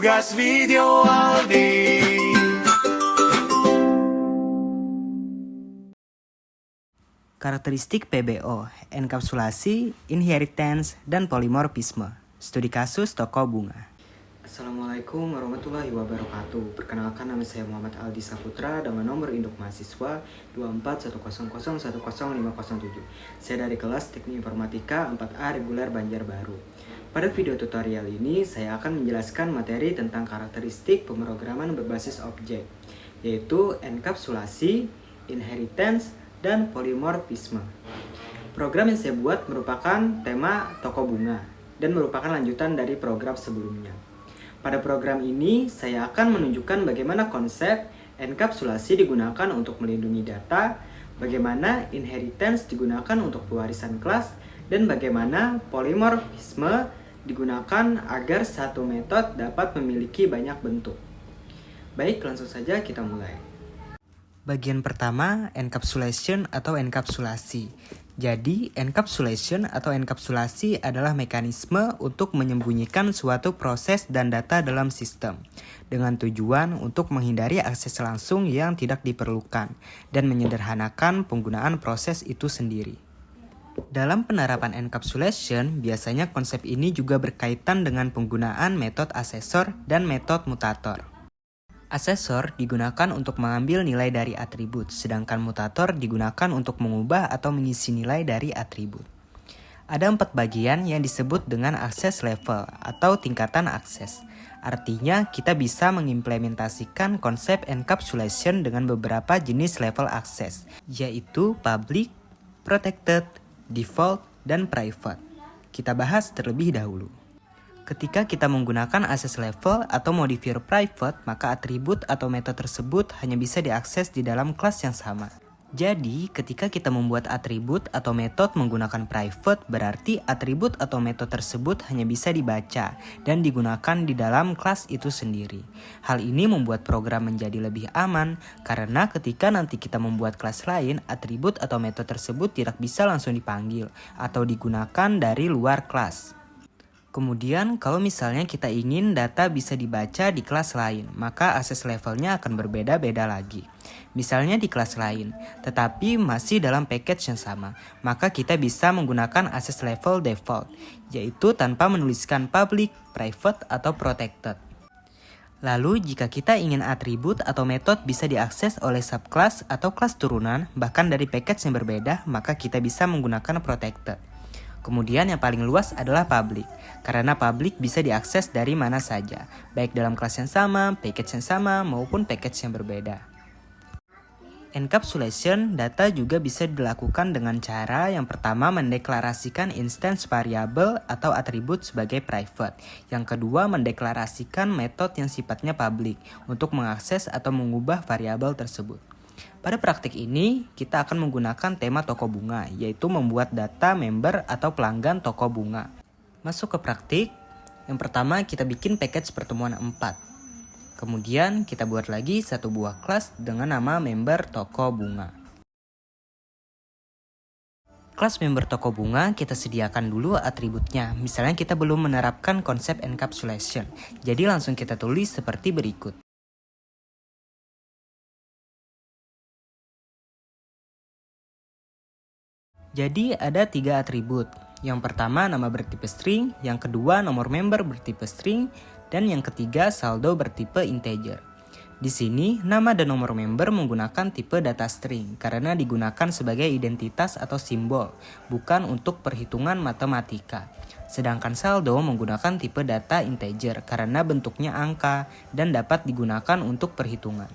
Tugas video Aldi. Karakteristik PBO, enkapsulasi, inheritance, dan polimorfisme. Studi kasus toko bunga. Assalamualaikum warahmatullahi wabarakatuh. Perkenalkan, nama saya Muhammad Aldi Saputra dengan nomor induk mahasiswa 24100105007. Saya dari kelas Teknik Informatika 4A Reguler Banjarbaru. Pada video tutorial ini, saya akan menjelaskan materi tentang karakteristik pemrograman berbasis objek, yaitu enkapsulasi, inheritance, dan polimorfisme. Program yang saya buat merupakan tema toko bunga dan merupakan lanjutan dari program sebelumnya. Pada program ini, saya akan menunjukkan bagaimana konsep enkapsulasi digunakan untuk melindungi data, bagaimana inheritance digunakan untuk pewarisan kelas, dan bagaimana polimorfisme digunakan agar satu metode dapat memiliki banyak bentuk. Baik, langsung saja kita mulai. Bagian pertama, encapsulation atau enkapsulasi. Jadi, encapsulation atau enkapsulasi adalah mekanisme untuk menyembunyikan suatu proses dan data dalam sistem, dengan tujuan untuk menghindari akses langsung yang tidak diperlukan, dan menyederhanakan penggunaan proses itu sendiri. Dalam penerapan encapsulation, biasanya konsep ini juga berkaitan dengan penggunaan metode asesor dan metode mutator. Asesor digunakan untuk mengambil nilai dari atribut, sedangkan mutator digunakan untuk mengubah atau mengisi nilai dari atribut. Ada 4 bagian yang disebut dengan akses level atau tingkatan akses. Artinya, kita bisa mengimplementasikan konsep encapsulation dengan beberapa jenis level akses, yaitu public, protected, default, dan private. Kita bahas terlebih dahulu. Ketika kita menggunakan akses level atau modifier private, maka atribut atau metode tersebut hanya bisa diakses di dalam kelas yang sama. Jadi, ketika kita membuat atribut atau metode menggunakan private, berarti atribut atau metode tersebut hanya bisa dibaca dan digunakan di dalam kelas itu sendiri. Hal ini membuat program menjadi lebih aman, karena ketika nanti kita membuat kelas lain, atribut atau metode tersebut tidak bisa langsung dipanggil atau digunakan dari luar kelas. Kemudian, kalau misalnya kita ingin data bisa dibaca di kelas lain, maka akses levelnya akan berbeda-beda lagi. Misalnya di kelas lain, tetapi masih dalam package yang sama, maka kita bisa menggunakan akses level default, yaitu tanpa menuliskan public, private, atau protected. Lalu, jika kita ingin atribut atau metode bisa diakses oleh subclass atau kelas turunan, bahkan dari package yang berbeda, maka kita bisa menggunakan protected. Kemudian yang paling luas adalah public, karena public bisa diakses dari mana saja, baik dalam kelas yang sama, package yang sama, maupun package yang berbeda. Encapsulation data juga bisa dilakukan dengan cara yang pertama mendeklarasikan instance variable atau atribut sebagai private. Yang kedua mendeklarasikan metode yang sifatnya public untuk mengakses atau mengubah variabel tersebut. Pada praktik ini, kita akan menggunakan tema toko bunga, yaitu membuat data member atau pelanggan toko bunga. Masuk ke praktik, yang pertama kita bikin package pertemuan 4. Kemudian kita buat lagi satu buah kelas dengan nama member toko bunga. Kelas member toko bunga kita sediakan dulu atributnya, misalnya kita belum menerapkan konsep encapsulation, jadi langsung kita tulis seperti berikut. Jadi ada 3 atribut. Yang pertama nama bertipe string, yang kedua nomor member bertipe string, dan yang ketiga saldo bertipe integer. Di sini nama dan nomor member menggunakan tipe data string karena digunakan sebagai identitas atau simbol, bukan untuk perhitungan matematika. Sedangkan saldo menggunakan tipe data integer karena bentuknya angka dan dapat digunakan untuk perhitungan.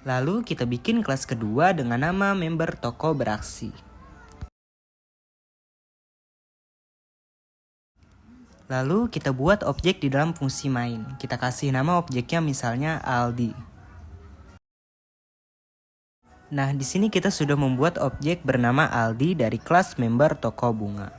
Lalu kita bikin kelas kedua dengan nama member toko beraksi. Lalu kita buat objek di dalam fungsi main. Kita kasih nama objeknya misalnya Aldi. Nah, di sini kita sudah membuat objek bernama Aldi dari kelas member toko bunga.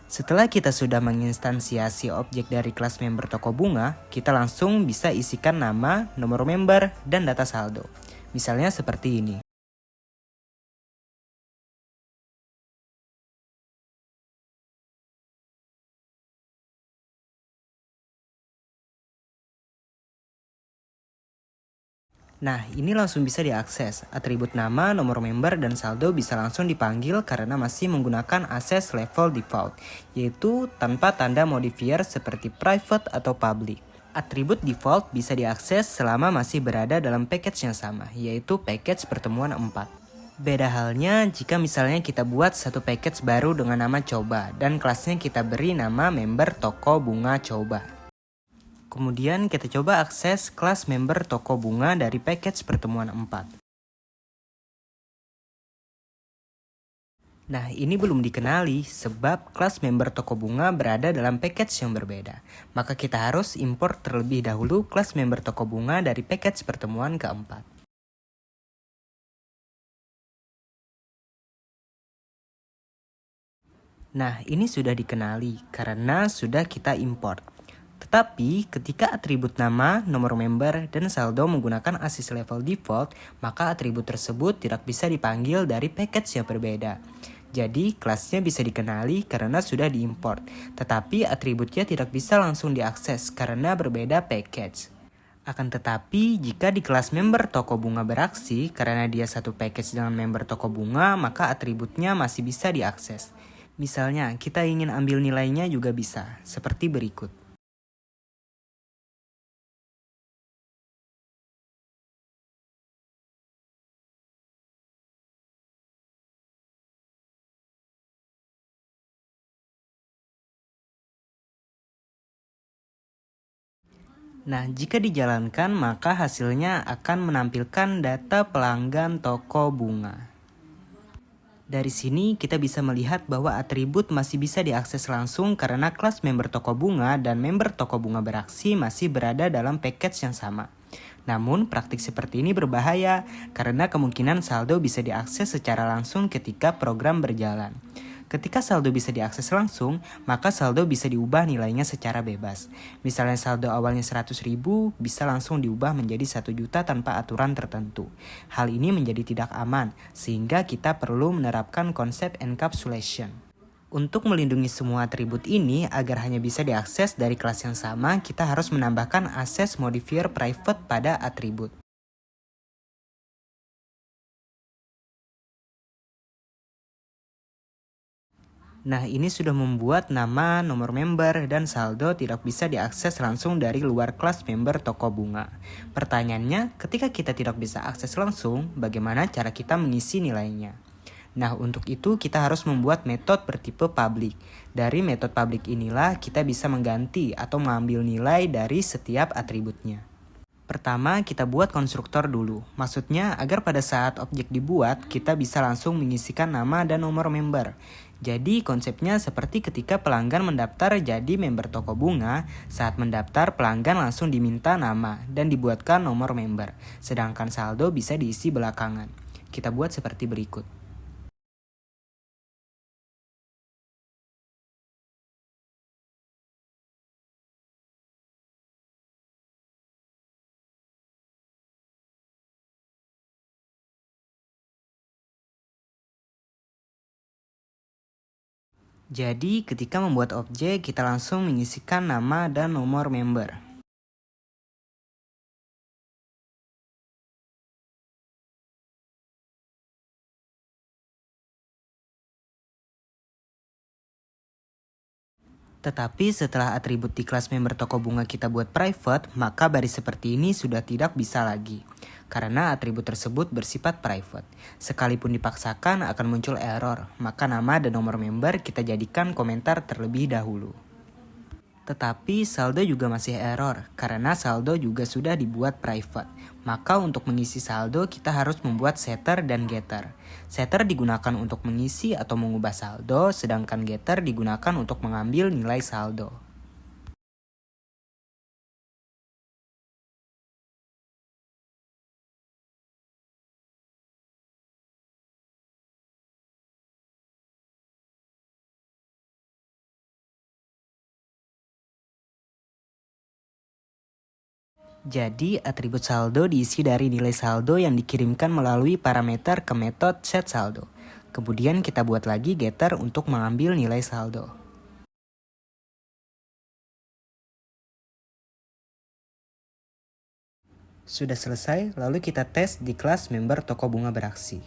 Setelah kita sudah menginstansiasi objek dari kelas member toko bunga, kita langsung bisa isikan nama, nomor member, dan data saldo. Misalnya seperti ini. Nah, ini langsung bisa diakses. Atribut nama, nomor member, dan saldo bisa langsung dipanggil karena masih menggunakan akses level default, yaitu tanpa tanda modifier seperti private atau public. Atribut default bisa diakses selama masih berada dalam package yang sama, yaitu package pertemuan 4. Beda halnya jika misalnya kita buat satu package baru dengan nama coba dan kelasnya kita beri nama member toko bunga coba. Kemudian kita coba akses kelas member toko bunga dari package pertemuan 4. Nah, ini belum dikenali sebab kelas member toko bunga berada dalam package yang berbeda. Maka kita harus import terlebih dahulu kelas member toko bunga dari package pertemuan keempat. Nah, ini sudah dikenali karena sudah kita import. Tetapi ketika atribut nama, nomor member, dan saldo menggunakan ASIS level default, maka atribut tersebut tidak bisa dipanggil dari package yang berbeda. Jadi kelasnya bisa dikenali karena sudah diimport, tetapi atributnya tidak bisa langsung diakses karena berbeda package. Akan tetapi, jika di kelas member toko bunga beraksi karena dia satu package dengan member toko bunga, maka atributnya masih bisa diakses. Misalnya, kita ingin ambil nilainya juga bisa, seperti berikut. Nah, jika dijalankan maka hasilnya akan menampilkan data pelanggan toko bunga. Dari sini kita bisa melihat bahwa atribut masih bisa diakses langsung karena kelas member toko bunga dan member toko bunga beraksi masih berada dalam package yang sama. Namun praktik seperti ini berbahaya karena kemungkinan saldo bisa diakses secara langsung ketika program berjalan. Ketika saldo bisa diakses langsung, maka saldo bisa diubah nilainya secara bebas. Misalnya saldo awalnya 100.000 bisa langsung diubah menjadi 1 juta tanpa aturan tertentu. Hal ini menjadi tidak aman, sehingga kita perlu menerapkan konsep encapsulation. Untuk melindungi semua atribut ini agar hanya bisa diakses dari kelas yang sama, kita harus menambahkan akses modifier private pada atribut. Nah, ini sudah membuat nama, nomor member, dan saldo tidak bisa diakses langsung dari luar kelas member toko bunga. Pertanyaannya, ketika kita tidak bisa akses langsung, bagaimana cara kita mengisi nilainya? Nah, untuk itu kita harus membuat metode bertipe public. Dari metode public inilah kita bisa mengganti atau mengambil nilai dari setiap atributnya. Pertama, kita buat konstruktor dulu. Maksudnya, agar pada saat objek dibuat, kita bisa langsung mengisikan nama dan nomor member. Jadi, konsepnya seperti ketika pelanggan mendaftar jadi member toko bunga, saat mendaftar pelanggan langsung diminta nama dan dibuatkan nomor member. Sedangkan saldo bisa diisi belakangan. Kita buat seperti berikut. Jadi ketika membuat objek, kita langsung mengisikan nama dan nomor member. Tetapi setelah atribut di kelas member toko bunga kita buat private, maka baris seperti ini sudah tidak bisa lagi. Karena atribut tersebut bersifat private. Sekalipun dipaksakan akan muncul error, maka nama dan nomor member kita jadikan komentar terlebih dahulu. Tetapi saldo juga masih error karena saldo juga sudah dibuat private. Maka untuk mengisi saldo kita harus membuat setter dan getter. Setter digunakan untuk mengisi atau mengubah saldo, sedangkan getter digunakan untuk mengambil nilai saldo. Jadi, atribut saldo diisi dari nilai saldo yang dikirimkan melalui parameter ke metode setSaldo. Kemudian kita buat lagi getter untuk mengambil nilai saldo. Sudah selesai, lalu kita tes di kelas member toko bunga beraksi.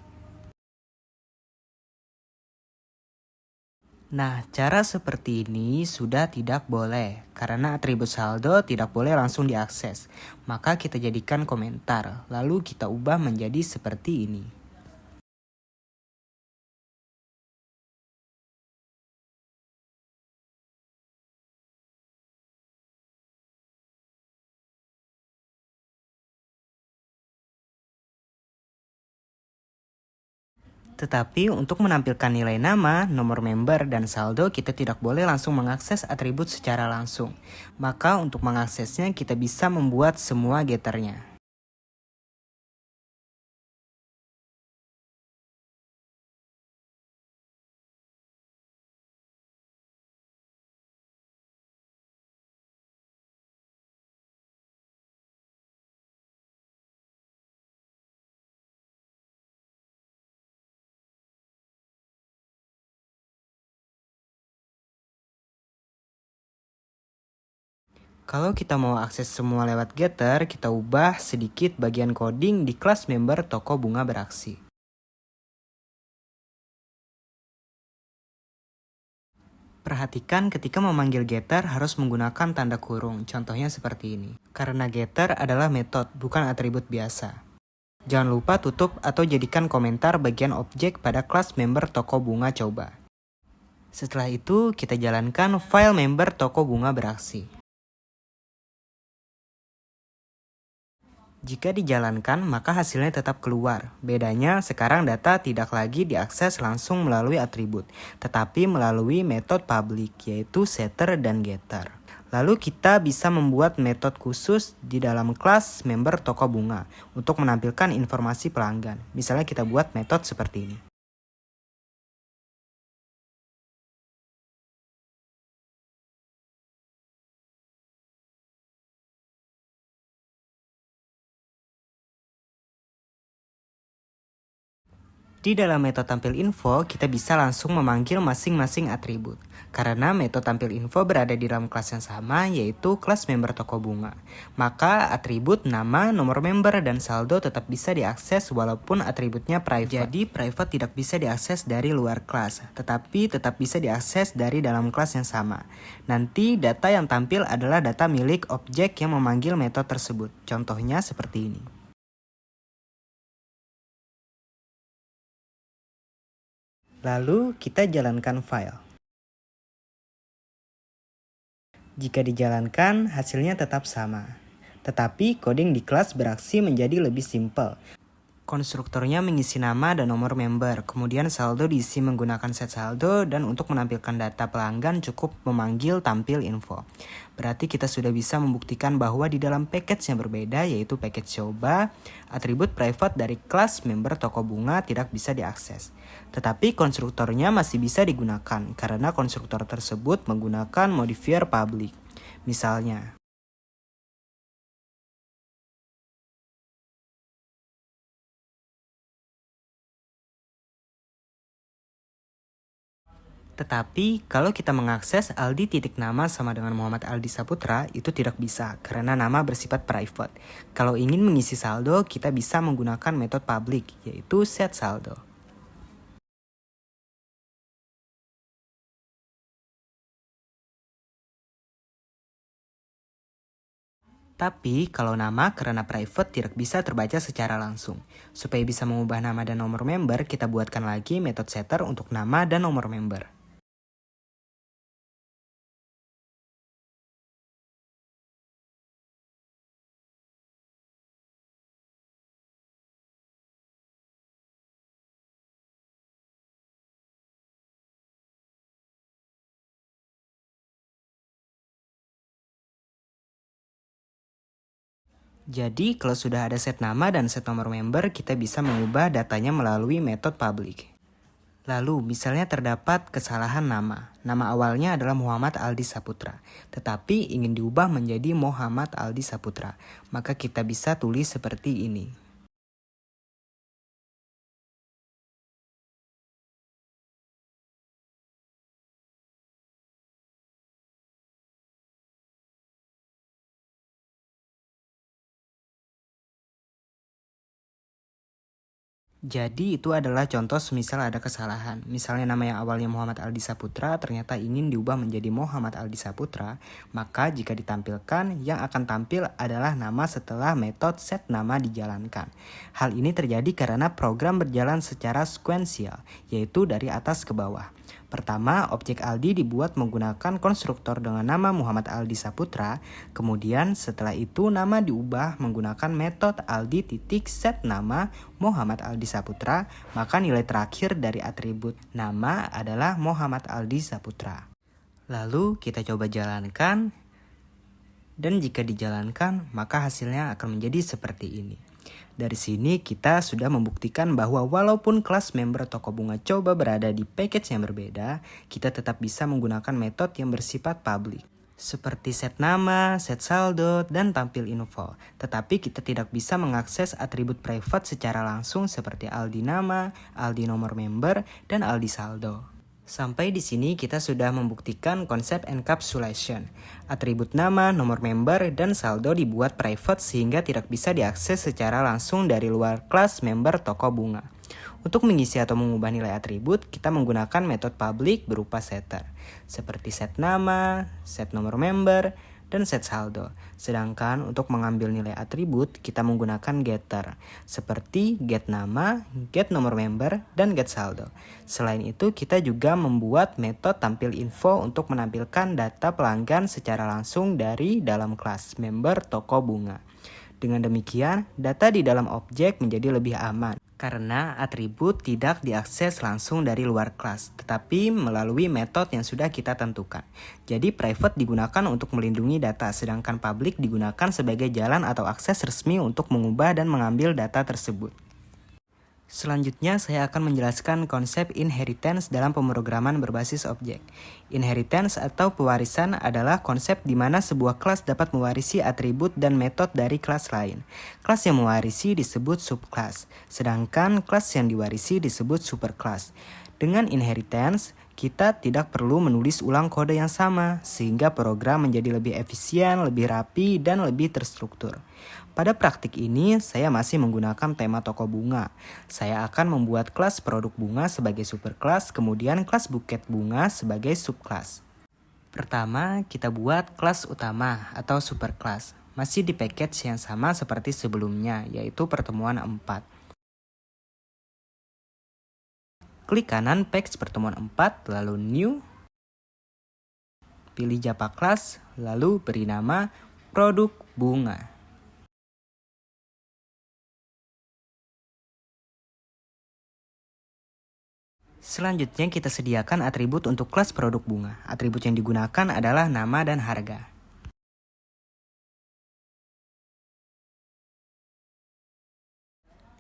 Nah, cara seperti ini sudah tidak boleh, karena atribut saldo tidak boleh langsung diakses. Maka kita jadikan komentar, lalu kita ubah menjadi seperti ini. Tetapi untuk menampilkan nilai nama, nomor member, dan saldo, kita tidak boleh langsung mengakses atribut secara langsung. Maka untuk mengaksesnya kita bisa membuat semua getternya. Kalau kita mau akses semua lewat getter, kita ubah sedikit bagian coding di kelas member toko bunga beraksi. Perhatikan ketika memanggil getter harus menggunakan tanda kurung, contohnya seperti ini. Karena getter adalah metode, bukan atribut biasa. Jangan lupa tutup atau jadikan komentar bagian objek pada kelas member toko bunga coba. Setelah itu, kita jalankan file member toko bunga beraksi. Jika dijalankan, maka hasilnya tetap keluar. Bedanya, sekarang data tidak lagi diakses langsung melalui atribut, tetapi melalui metode public, yaitu setter dan getter. Lalu kita bisa membuat metode khusus di dalam kelas member toko bunga untuk menampilkan informasi pelanggan. Misalnya kita buat metode seperti ini. Di dalam metode tampil info, kita bisa langsung memanggil masing-masing atribut. Karena metode tampil info berada di dalam kelas yang sama, yaitu kelas member toko bunga. Maka atribut nama, nomor member, dan saldo tetap bisa diakses walaupun atributnya private. Jadi private tidak bisa diakses dari luar kelas, tetapi tetap bisa diakses dari dalam kelas yang sama. Nanti data yang tampil adalah data milik objek yang memanggil metode tersebut. Contohnya seperti ini. Lalu kita jalankan file. Jika dijalankan, hasilnya tetap sama. Tetapi coding di kelas beraksi menjadi lebih simpel. Konstruktornya mengisi nama dan nomor member, kemudian saldo diisi menggunakan set saldo, dan untuk menampilkan data pelanggan cukup memanggil tampil info. Berarti kita sudah bisa membuktikan bahwa di dalam package yang berbeda, yaitu package coba, atribut private dari kelas member toko bunga tidak bisa diakses. Tetapi konstruktornya masih bisa digunakan, karena konstruktor tersebut menggunakan modifier public. Misalnya, tetapi kalau kita mengakses Aldi titik nama sama dengan Muhammad Aldi Saputra, itu tidak bisa karena nama bersifat private. Kalau ingin mengisi saldo, kita bisa menggunakan metode public, yaitu set saldo. Tapi kalau nama karena private tidak bisa terbaca secara langsung. Supaya bisa mengubah nama dan nomor member, kita buatkan lagi metode setter untuk nama dan nomor member. Jadi kalau sudah ada set nama dan set nomor member, kita bisa mengubah datanya melalui metode public. Lalu misalnya terdapat kesalahan nama. Nama awalnya adalah Muhammad Aldi Saputra, tetapi ingin diubah menjadi Muhammad Aldi Saputra. Maka kita bisa tulis seperti ini. Jadi itu adalah contoh semisal ada kesalahan. Misalnya nama yang awalnya Muhammad Aldi Saputra ternyata ingin diubah menjadi Muhammad Aldi Saputra, maka jika ditampilkan yang akan tampil adalah nama setelah metode set nama dijalankan. Hal ini terjadi karena program berjalan secara sekuensial, yaitu dari atas ke bawah. Pertama, objek Aldi dibuat menggunakan konstruktor dengan nama Muhammad Aldi Saputra. Kemudian setelah itu nama diubah menggunakan metode Aldi titik set nama Muhammad Aldi Saputra. Maka nilai terakhir dari atribut nama adalah Muhammad Aldi Saputra. Lalu kita coba jalankan. Dan jika dijalankan, maka hasilnya akan menjadi seperti ini. Dari sini kita sudah membuktikan bahwa walaupun kelas member toko bunga coba berada di package yang berbeda, kita tetap bisa menggunakan metode yang bersifat public. Seperti set nama, set saldo, dan tampil info. Tetapi kita tidak bisa mengakses atribut private secara langsung seperti Aldi nama, Aldi nomor member, dan Aldi saldo. Sampai di sini kita sudah membuktikan konsep encapsulation. Atribut nama, nomor member, dan saldo dibuat private sehingga tidak bisa diakses secara langsung dari luar kelas member toko bunga. Untuk mengisi atau mengubah nilai atribut, kita menggunakan metode public berupa setter, seperti set nama, set nomor member, dan set saldo. Sedangkan untuk mengambil nilai atribut, kita menggunakan getter, seperti get nama, get nomor member, dan get saldo. Selain itu, kita juga membuat metode tampil info untuk menampilkan data pelanggan secara langsung dari dalam kelas member toko bunga. Dengan demikian, data di dalam objek menjadi lebih aman karena atribut tidak diakses langsung dari luar kelas, tetapi melalui metode yang sudah kita tentukan. Jadi private digunakan untuk melindungi data, sedangkan public digunakan sebagai jalan atau akses resmi untuk mengubah dan mengambil data tersebut. Selanjutnya saya akan menjelaskan konsep inheritance dalam pemrograman berbasis objek. Inheritance atau pewarisan adalah konsep di mana sebuah kelas dapat mewarisi atribut dan metode dari kelas lain. Kelas yang mewarisi disebut subclass, sedangkan kelas yang diwarisi disebut superclass. Dengan inheritance, kita tidak perlu menulis ulang kode yang sama, sehingga program menjadi lebih efisien, lebih rapi, dan lebih terstruktur. Pada praktik ini, saya masih menggunakan tema toko bunga. Saya akan membuat kelas produk bunga sebagai superclass, kemudian kelas buket bunga sebagai subclass. Pertama, kita buat kelas utama atau superclass. Masih di package yang sama seperti sebelumnya, yaitu pertemuan 4. Klik kanan package pertemuan 4, lalu new. Pilih Java class, lalu beri nama produk bunga. Selanjutnya kita sediakan atribut untuk kelas produk bunga. Atribut yang digunakan adalah nama dan harga.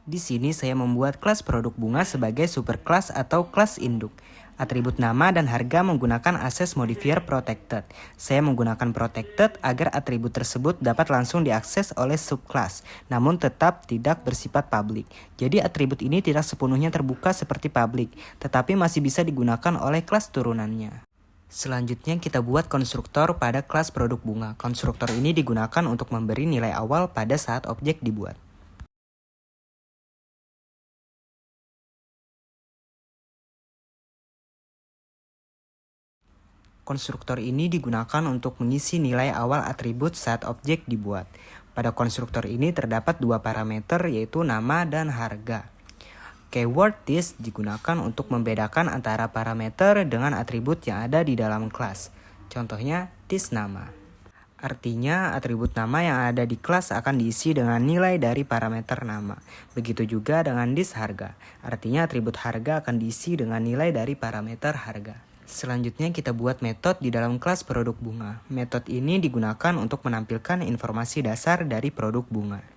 Di sini saya membuat kelas produk bunga sebagai superclass atau kelas induk. Atribut nama dan harga menggunakan akses modifier protected. Saya menggunakan protected agar atribut tersebut dapat langsung diakses oleh subclass, namun tetap tidak bersifat public. Jadi atribut ini tidak sepenuhnya terbuka seperti public, tetapi masih bisa digunakan oleh kelas turunannya. Selanjutnya kita buat konstruktor pada kelas produk bunga. Konstruktor ini digunakan untuk memberi nilai awal pada saat objek dibuat. Konstruktor ini digunakan untuk mengisi nilai awal atribut saat objek dibuat. Pada konstruktor ini terdapat dua parameter yaitu nama dan harga. Keyword this digunakan untuk membedakan antara parameter dengan atribut yang ada di dalam kelas. Contohnya this nama. Artinya atribut nama yang ada di kelas akan diisi dengan nilai dari parameter nama. Begitu juga dengan this harga. Artinya atribut harga akan diisi dengan nilai dari parameter harga. Selanjutnya kita buat metode di dalam kelas produk bunga. Metode ini digunakan untuk menampilkan informasi dasar dari produk bunga.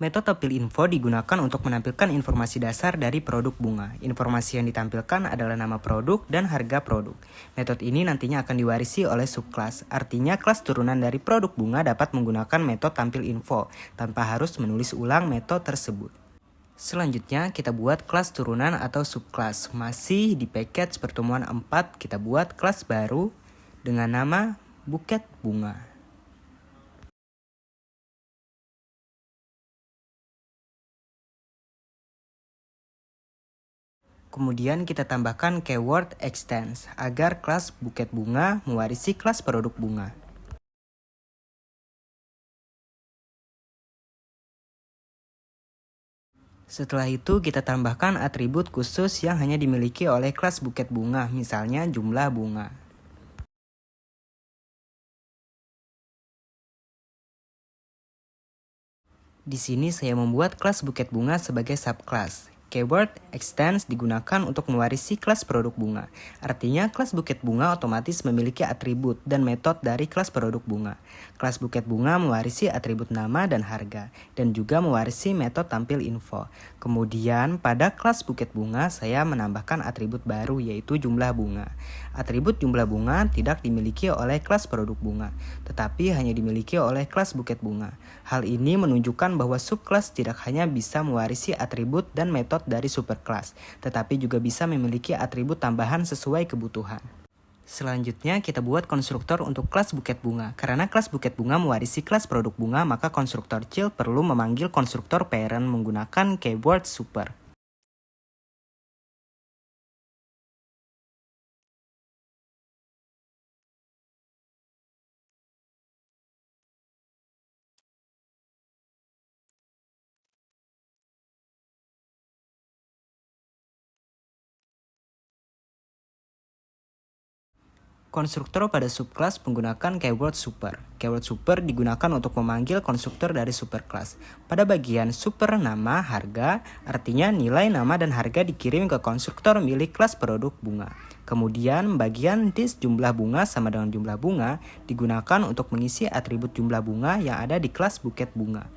Metode tampil info digunakan untuk menampilkan informasi dasar dari produk bunga. Informasi yang ditampilkan adalah nama produk dan harga produk. Metode ini nantinya akan diwarisi oleh subkelas. Artinya kelas turunan dari produk bunga dapat menggunakan metode tampil info tanpa harus menulis ulang metode tersebut. Selanjutnya kita buat kelas turunan atau subkelas. Masih di package pertemuan 4 kita buat kelas baru dengan nama buket bunga. Kemudian kita tambahkan keyword extends agar kelas buket bunga mewarisi kelas produk bunga. Setelah itu kita tambahkan atribut khusus yang hanya dimiliki oleh kelas buket bunga, misalnya jumlah bunga. Di sini saya membuat kelas buket bunga sebagai subclass. Keyword extends digunakan untuk mewarisi kelas produk bunga. Artinya kelas buket bunga otomatis memiliki atribut dan metode dari kelas produk bunga. Kelas buket bunga mewarisi atribut nama dan harga, dan juga mewarisi metode tampil info. Kemudian pada kelas buket bunga saya menambahkan atribut baru yaitu jumlah bunga. Atribut jumlah bunga tidak dimiliki oleh kelas produk bunga, tetapi hanya dimiliki oleh kelas buket bunga. Hal ini menunjukkan bahwa subkelas tidak hanya bisa mewarisi atribut dan metode dari superkelas, tetapi juga bisa memiliki atribut tambahan sesuai kebutuhan. Selanjutnya kita buat konstruktor untuk kelas buket bunga. Karena kelas buket bunga mewarisi kelas produk bunga, maka konstruktor child perlu memanggil konstruktor parent menggunakan keyword super. Konstruktor pada subkelas menggunakan keyword super. Keyword super digunakan untuk memanggil konstruktor dari superkelas. Pada bagian super nama harga, artinya nilai nama dan harga dikirim ke konstruktor milik kelas produk bunga. Kemudian bagian this jumlah bunga sama dengan jumlah bunga digunakan untuk mengisi atribut jumlah bunga yang ada di kelas buket bunga.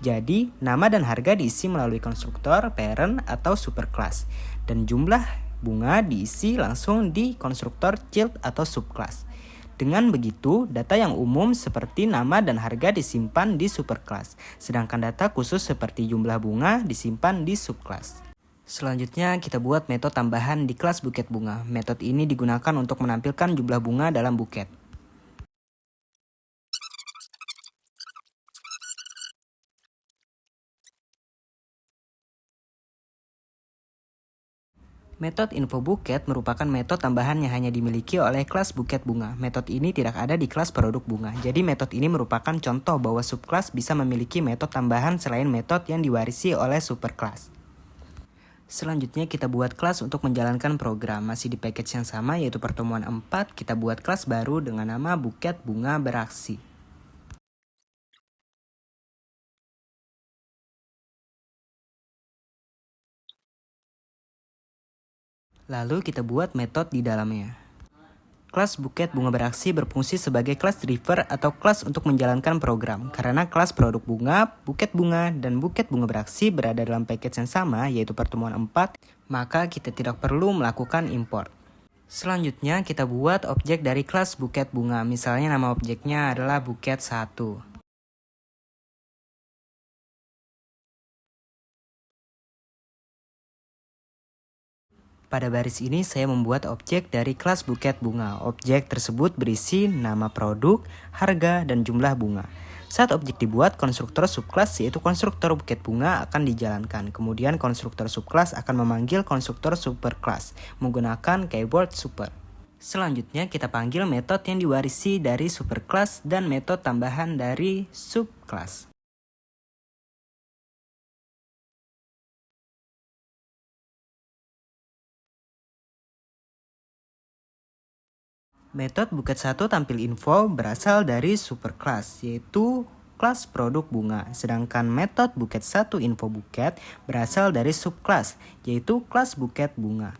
Jadi nama dan harga diisi melalui konstruktor, parent, atau superkelas. Dan jumlah bunga diisi langsung di konstruktor child atau subkelas. Dengan begitu, data yang umum seperti nama dan harga disimpan di superkelas, sedangkan data khusus seperti jumlah bunga disimpan di subkelas. Selanjutnya kita buat metode tambahan di kelas buket bunga. Metode ini digunakan untuk menampilkan jumlah bunga dalam buket. Metode info buket merupakan metode tambahan yang hanya dimiliki oleh kelas buket bunga. Metode ini tidak ada di kelas produk bunga. Jadi metode ini merupakan contoh bahwa subkelas bisa memiliki metode tambahan selain metode yang diwarisi oleh superkelas. Selanjutnya kita buat kelas untuk menjalankan program. Masih di package yang sama yaitu pertemuan 4, kita buat kelas baru dengan nama buket bunga beraksi. Lalu kita buat metode di dalamnya. Kelas buket bunga beraksi berfungsi sebagai kelas driver atau kelas untuk menjalankan program. Karena kelas produk bunga, buket bunga, dan buket bunga beraksi berada dalam package yang sama yaitu pertemuan 4, maka kita tidak perlu melakukan import. Selanjutnya kita buat objek dari kelas buket bunga. Misalnya nama objeknya adalah buket 1. Pada baris ini saya membuat objek dari kelas buket bunga. Objek tersebut berisi nama produk, harga, dan jumlah bunga. Saat objek dibuat, konstruktor subkelas yaitu konstruktor buket bunga akan dijalankan. Kemudian konstruktor subkelas akan memanggil konstruktor superkelas menggunakan keyword super. Selanjutnya kita panggil metode yang diwarisi dari superkelas dan metode tambahan dari subkelas. Metode buket 1 tampil info berasal dari superkelas yaitu kelas produk bunga. Sedangkan metode buket 1 info buket berasal dari subkelas yaitu kelas buket bunga.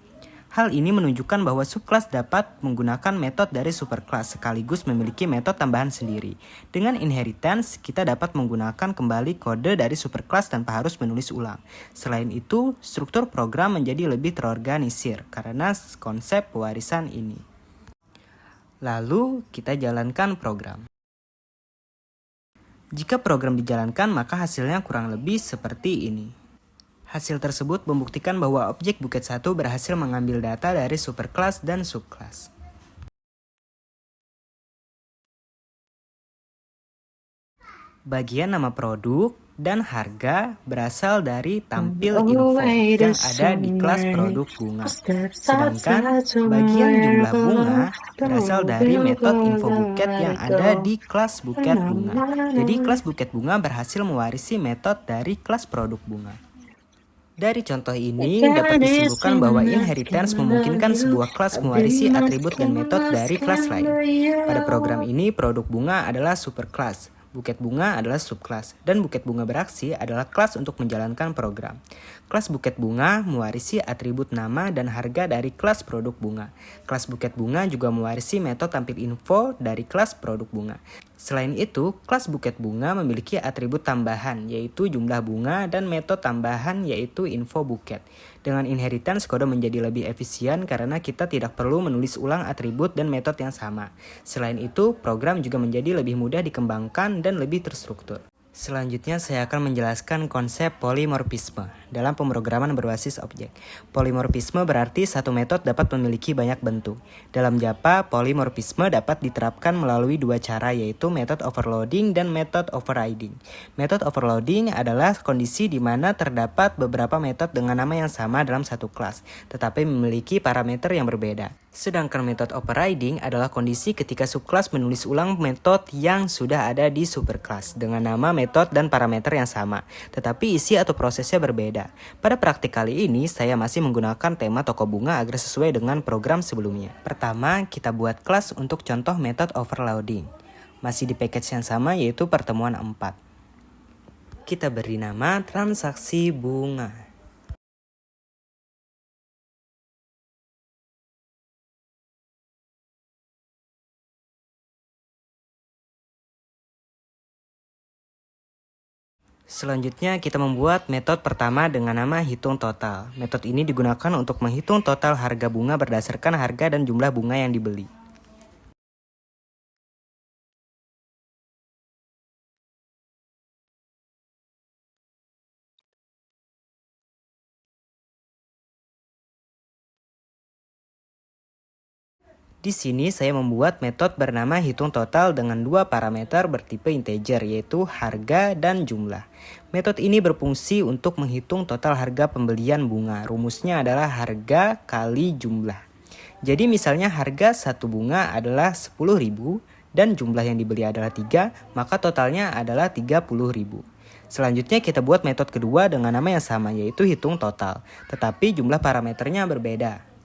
Hal ini menunjukkan bahwa subclass dapat menggunakan metode dari superclass sekaligus memiliki metode tambahan sendiri. Dengan inheritance, kita dapat menggunakan kembali kode dari superclass tanpa harus menulis ulang. Selain itu, struktur program menjadi lebih terorganisir karena konsep pewarisan ini. Lalu, kita jalankan program. Jika program dijalankan, maka hasilnya kurang lebih seperti ini. Hasil tersebut membuktikan bahwa objek buket 1 berhasil mengambil data dari superclass dan subclass. Bagian nama produk dan harga berasal dari tampil info yang ada di kelas produk bunga. Sedangkan bagian jumlah bunga berasal dari metode info buket yang ada di kelas buket bunga. Jadi kelas buket bunga berhasil mewarisi metode dari kelas produk bunga. Dari contoh ini dapat disimpulkan bahwa inheritance memungkinkan sebuah kelas mewarisi atribut dan metode dari kelas lain. Pada program ini, produk bunga adalah superclass, buket bunga adalah subclass, dan buket bunga beraksi adalah kelas untuk menjalankan program. Kelas buket bunga mewarisi atribut nama dan harga dari kelas produk bunga. Kelas buket bunga juga mewarisi metode tampil info dari kelas produk bunga. Selain itu, kelas buket bunga memiliki atribut tambahan yaitu jumlah bunga dan metode tambahan yaitu info buket. Dengan inheritance, kode menjadi lebih efisien karena kita tidak perlu menulis ulang atribut dan metode yang sama. Selain itu, program juga menjadi lebih mudah dikembangkan dan lebih terstruktur. Selanjutnya saya akan menjelaskan konsep polimorfisme dalam pemrograman berbasis objek. Polimorfisme berarti satu metode dapat memiliki banyak bentuk. Dalam Java, polimorfisme dapat diterapkan melalui dua cara yaitu metode overloading dan metode overriding. Metode overloading adalah kondisi di mana terdapat beberapa metode dengan nama yang sama dalam satu kelas, tetapi memiliki parameter yang berbeda. Sedangkan metode overriding adalah kondisi ketika subclass menulis ulang metode yang sudah ada di superclass dengan nama, metode, dan parameter yang sama, tetapi isi atau prosesnya berbeda. Pada praktik kali ini, saya masih menggunakan tema toko bunga agar sesuai dengan program sebelumnya. Pertama, kita buat kelas untuk contoh metode overloading. Masih di package yang sama yaitu pertemuan 4. Kita beri nama transaksi bunga. Selanjutnya kita membuat metode pertama dengan nama hitung total. Metode ini digunakan untuk menghitung total harga bunga berdasarkan harga dan jumlah bunga yang dibeli. Di sini saya membuat metode bernama hitung total dengan dua parameter bertipe integer yaitu harga dan jumlah. Metode ini berfungsi untuk menghitung total harga pembelian bunga. Rumusnya adalah harga kali jumlah. Jadi misalnya harga satu bunga adalah 10.000 dan jumlah yang dibeli adalah 3, maka totalnya adalah 30.000. Selanjutnya kita buat metode kedua dengan nama yang sama yaitu hitung total, tetapi jumlah parameternya berbeda.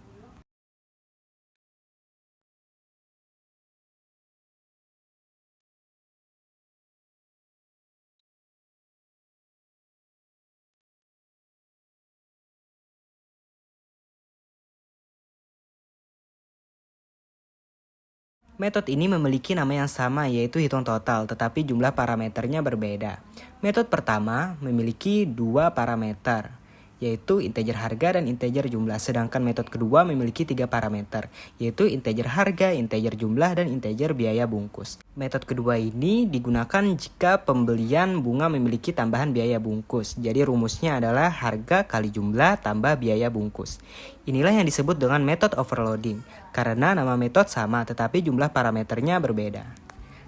Metode ini memiliki nama yang sama yaitu hitung total, tetapi jumlah parameternya berbeda. Metode pertama memiliki dua parameter, yaitu integer harga dan integer jumlah. Sedangkan metode kedua memiliki 3 parameter, yaitu integer harga, integer jumlah, dan integer biaya bungkus. Metode kedua ini digunakan jika pembelian bunga memiliki tambahan biaya bungkus. Jadi rumusnya adalah harga kali jumlah tambah biaya bungkus. Inilah yang disebut dengan metode overloading, karena nama metode sama tetapi jumlah parameternya berbeda.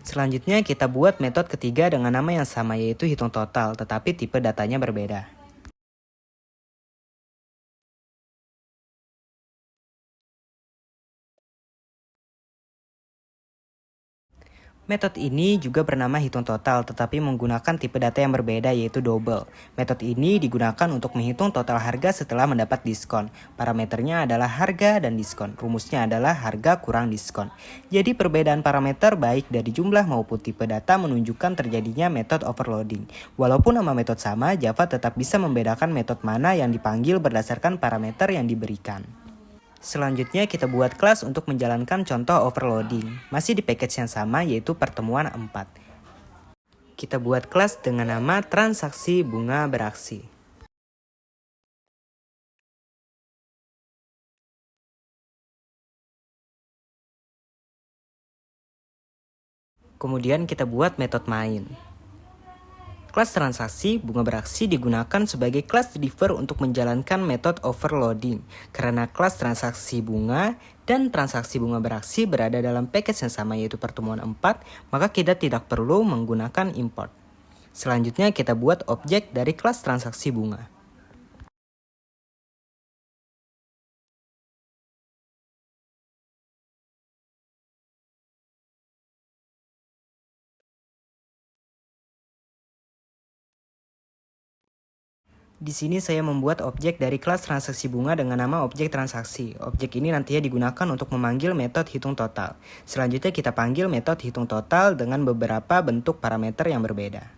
Selanjutnya kita buat metode ketiga dengan nama yang sama yaitu hitung total, tetapi tipe datanya berbeda. Metode ini juga bernama hitung total tetapi menggunakan tipe data yang berbeda yaitu double. Metode ini digunakan untuk menghitung total harga setelah mendapat diskon. Parameternya adalah harga dan diskon. Rumusnya adalah harga kurang diskon. Jadi perbedaan parameter baik dari jumlah maupun tipe data menunjukkan terjadinya metode overloading. Walaupun nama metode sama, Java tetap bisa membedakan metode mana yang dipanggil berdasarkan parameter yang diberikan. Selanjutnya kita buat kelas untuk menjalankan contoh overloading. Masih di package yang sama yaitu pertemuan 4. Kita buat kelas dengan nama transaksi bunga beraksi. Kemudian kita buat metode main. Kelas transaksi bunga beraksi digunakan sebagai kelas driver untuk menjalankan metode overloading. Karena kelas transaksi bunga dan transaksi bunga beraksi berada dalam package yang sama yaitu pertemuan 4, maka kita tidak perlu menggunakan import. Selanjutnya kita buat objek dari kelas transaksi bunga. Di sini saya membuat objek dari kelas transaksi bunga dengan nama objek transaksi. Objek ini nantinya digunakan untuk memanggil metode hitung total. Selanjutnya kita panggil metode hitung total dengan beberapa bentuk parameter yang berbeda.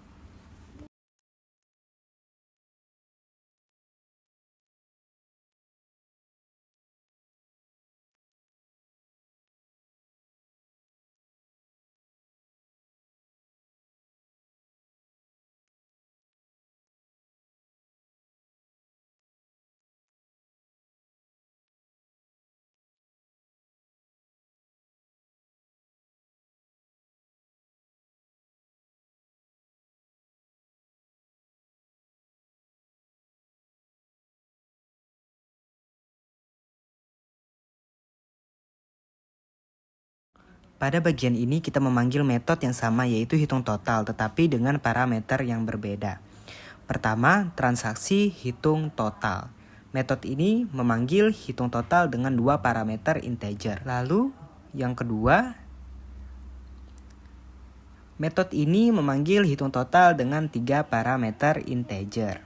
Pada bagian ini kita memanggil metode yang sama yaitu hitung total tetapi dengan parameter yang berbeda. Pertama, transaksi hitung total. Metode ini memanggil hitung total dengan 2 parameter integer. Lalu yang kedua, metode ini memanggil hitung total dengan 3 parameter integer.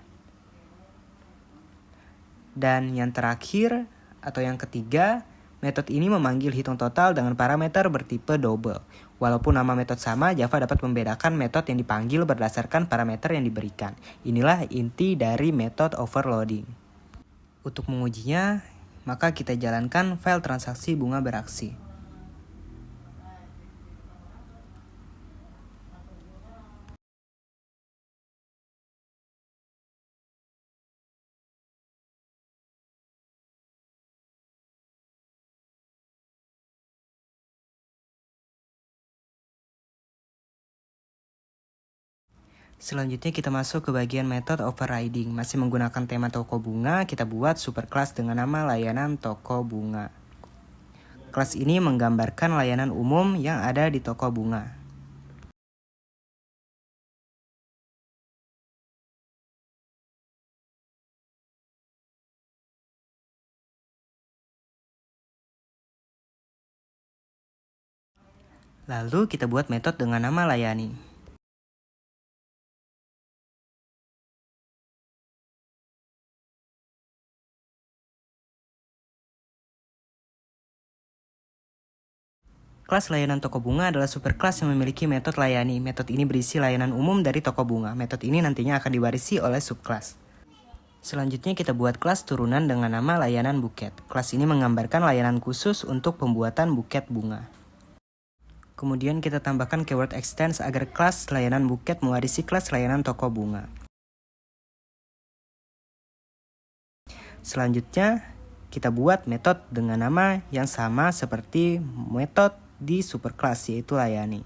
Dan yang terakhir atau yang ketiga, metode ini memanggil hitung total dengan parameter bertipe double. Walaupun nama metode sama, Java dapat membedakan metode yang dipanggil berdasarkan parameter yang diberikan. Inilah inti dari metode overloading. Untuk mengujinya, maka kita jalankan file transaksi bunga beraksi. Selanjutnya kita masuk ke bagian method overriding. Masih menggunakan tema toko bunga, kita buat superclass dengan nama layanan toko bunga. Kelas ini menggambarkan layanan umum yang ada di toko bunga. Lalu kita buat metode dengan nama layani. Kelas layanan toko bunga adalah superkelas yang memiliki metode layani. Metode ini berisi layanan umum dari toko bunga. Metode ini nantinya akan diwarisi oleh subkelas. Selanjutnya kita buat kelas turunan dengan nama layanan buket. Kelas ini menggambarkan layanan khusus untuk pembuatan buket bunga. Kemudian kita tambahkan keyword extends agar kelas layanan buket mewarisi kelas layanan toko bunga. Selanjutnya kita buat metode dengan nama yang sama seperti metode di superclass yaitu layani.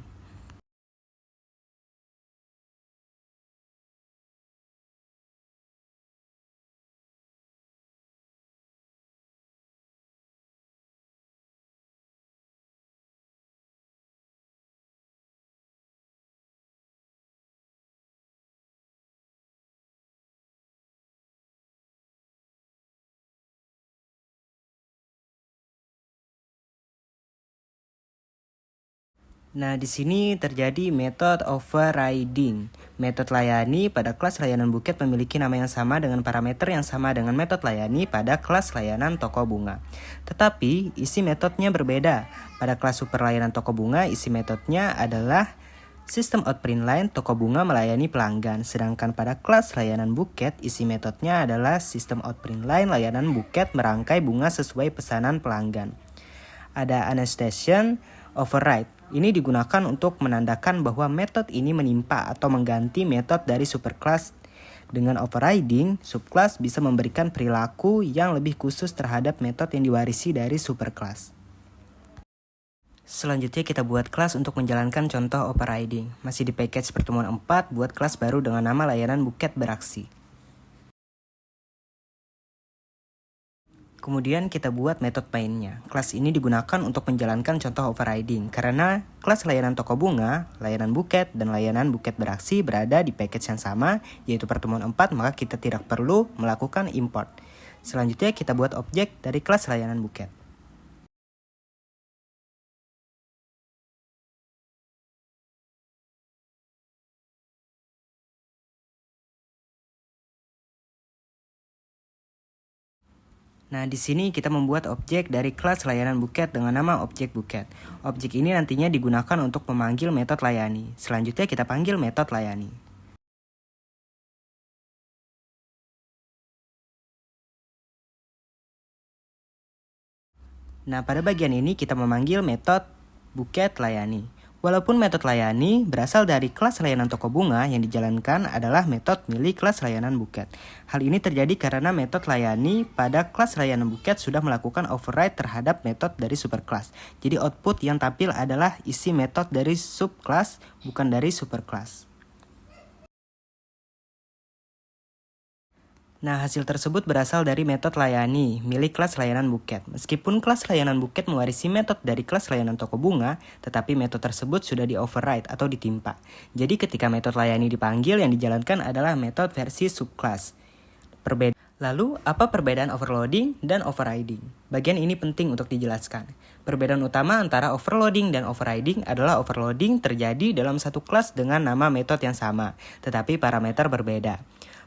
Nah, di sini terjadi metode overriding. Metode layani pada kelas layanan buket memiliki nama yang sama dengan parameter yang sama dengan metode layani pada kelas layanan toko bunga. Tetapi, isi metodenya berbeda. Pada kelas super layanan toko bunga, isi metodenya adalah Sistem Outprintline toko bunga melayani pelanggan, sedangkan pada kelas layanan buket, isi metodenya adalah sistem Outprintline layanan buket merangkai bunga sesuai pesanan pelanggan. Ada Annotation Override. Ini digunakan untuk menandakan bahwa metode ini menimpa atau mengganti metode dari superclass. Dengan overriding, subclass bisa memberikan perilaku yang lebih khusus terhadap metode yang diwarisi dari superclass. Selanjutnya kita buat kelas untuk menjalankan contoh overriding. Masih di package pertemuan 4, buat kelas baru dengan nama layanan buket beraksi. Kemudian kita buat metode mainnya. Kelas ini digunakan untuk menjalankan contoh overriding karena kelas layanan toko bunga, layanan buket, dan layanan buket beraksi berada di package yang sama, yaitu pertemuan 4, maka kita tidak perlu melakukan import. Selanjutnya kita buat objek dari kelas layanan buket. Nah, di sini kita membuat objek dari kelas layanan buket dengan nama objek buket. Objek ini nantinya digunakan untuk memanggil metode layani. Selanjutnya kita panggil metode layani. Nah, pada bagian ini kita memanggil metode buket layani. Walaupun metode layani berasal dari kelas layanan toko bunga, yang dijalankan adalah metode milik kelas layanan buket. Hal ini terjadi karena metode layani pada kelas layanan buket sudah melakukan override terhadap metode dari superclass. Jadi output yang tampil adalah isi metode dari subclass, bukan dari superclass. Nah, hasil tersebut berasal dari metode layani milik kelas layanan buket. Meskipun kelas layanan buket mewarisi metode dari kelas layanan toko bunga, tetapi metode tersebut sudah di-override atau ditimpa. Jadi ketika metode layani dipanggil, yang dijalankan adalah metode versi subclass. Lalu, apa perbedaan overloading dan overriding? Bagian ini penting untuk dijelaskan. Perbedaan utama antara overloading dan overriding adalah overloading terjadi dalam satu kelas dengan nama metode yang sama, tetapi parameter berbeda.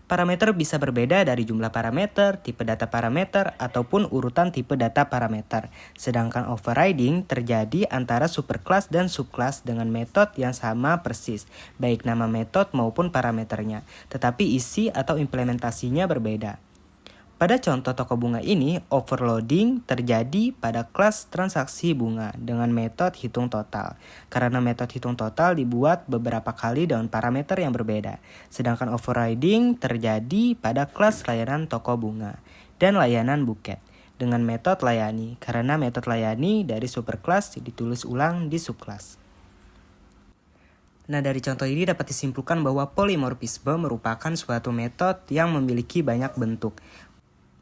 Parameter bisa berbeda dari jumlah parameter, tipe data parameter, ataupun urutan tipe data parameter. Sedangkan overriding terjadi antara superclass dan subclass dengan metode yang sama persis, baik nama metode maupun parameternya, tetapi isi atau implementasinya berbeda. Pada contoh toko bunga ini, overloading terjadi pada kelas transaksi bunga dengan metode hitung total. Karena metode hitung total dibuat beberapa kali dengan parameter yang berbeda. Sedangkan overriding terjadi pada kelas layanan toko bunga dan layanan buket dengan metode layani. Karena metode layani dari superclass ditulis ulang di subclass. Nah, dari contoh ini dapat disimpulkan bahwa polimorfisme merupakan suatu metode yang memiliki banyak bentuk.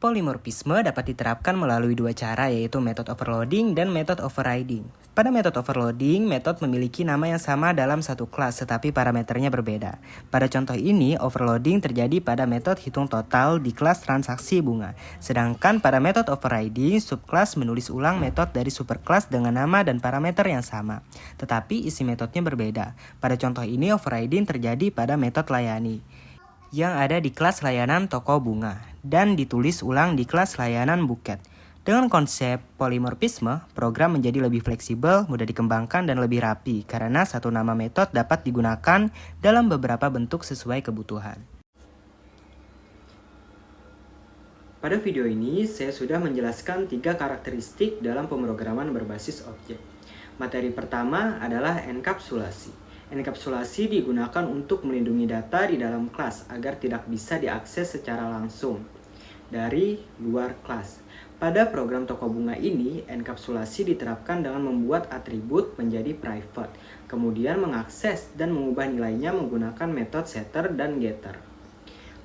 Polimorfisme dapat diterapkan melalui dua cara, yaitu metode overloading dan metode overriding. Pada metode overloading, metode memiliki nama yang sama dalam satu kelas, tetapi parameternya berbeda. Pada contoh ini, overloading terjadi pada metode hitung total di kelas transaksi bunga. Sedangkan pada metode overriding, subclass menulis ulang metode dari superclass dengan nama dan parameter yang sama, tetapi isi metodenya berbeda. Pada contoh ini, overriding terjadi pada metode layani yang ada di kelas layanan toko bunga dan ditulis ulang di kelas layanan buket. Dengan konsep polimorfisme, program menjadi lebih fleksibel, mudah dikembangkan, dan lebih rapi karena satu nama metode dapat digunakan dalam beberapa bentuk sesuai kebutuhan. Pada video ini, saya sudah menjelaskan 3 karakteristik dalam pemrograman berbasis objek. Materi pertama adalah enkapsulasi. Enkapsulasi digunakan untuk melindungi data di dalam kelas agar tidak bisa diakses secara langsung dari luar kelas. Pada program toko bunga ini, enkapsulasi diterapkan dengan membuat atribut menjadi private, kemudian mengakses dan mengubah nilainya menggunakan metode setter dan getter.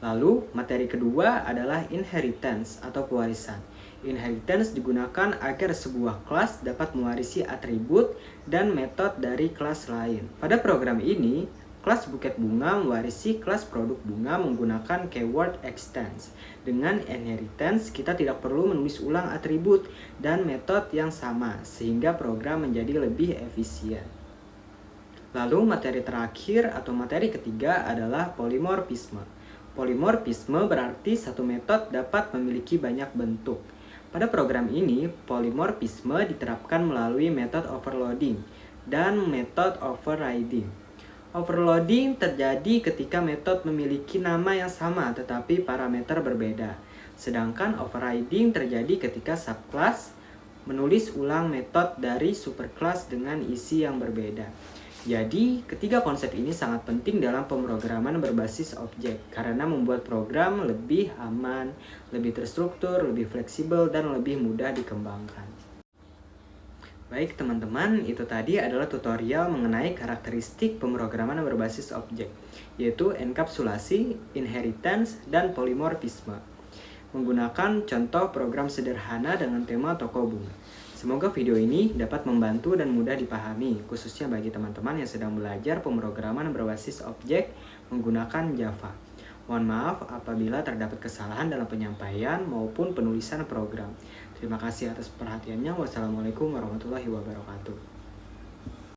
Lalu, materi kedua adalah inheritance atau pewarisan. Inheritance digunakan agar sebuah kelas dapat mewarisi atribut dan metode dari kelas lain. Pada program ini, kelas buket bunga mewarisi kelas produk bunga menggunakan keyword extends. Dengan inheritance, kita tidak perlu menulis ulang atribut dan metode yang sama, sehingga program menjadi lebih efisien. Lalu materi terakhir atau materi ketiga adalah polimorfisme. Polimorfisme berarti satu metode dapat memiliki banyak bentuk. Pada program ini, polimorfisme diterapkan melalui metode overloading dan metode overriding. Overloading terjadi ketika metode memiliki nama yang sama tetapi parameter berbeda. Sedangkan overriding terjadi ketika subclass menulis ulang metode dari superclass dengan isi yang berbeda. Jadi, ketiga konsep ini sangat penting dalam pemrograman berbasis objek karena membuat program lebih aman, lebih terstruktur, lebih fleksibel, dan lebih mudah dikembangkan. Baik teman-teman, itu tadi adalah tutorial mengenai karakteristik pemrograman berbasis objek, yaitu enkapsulasi, inheritance, dan polimorfisme. Menggunakan contoh program sederhana dengan tema toko bunga. Semoga video ini dapat membantu dan mudah dipahami, khususnya bagi teman-teman yang sedang belajar pemrograman berbasis objek menggunakan Java. Mohon maaf apabila terdapat kesalahan dalam penyampaian maupun penulisan program. Terima kasih atas perhatiannya. Wassalamualaikum warahmatullahi wabarakatuh.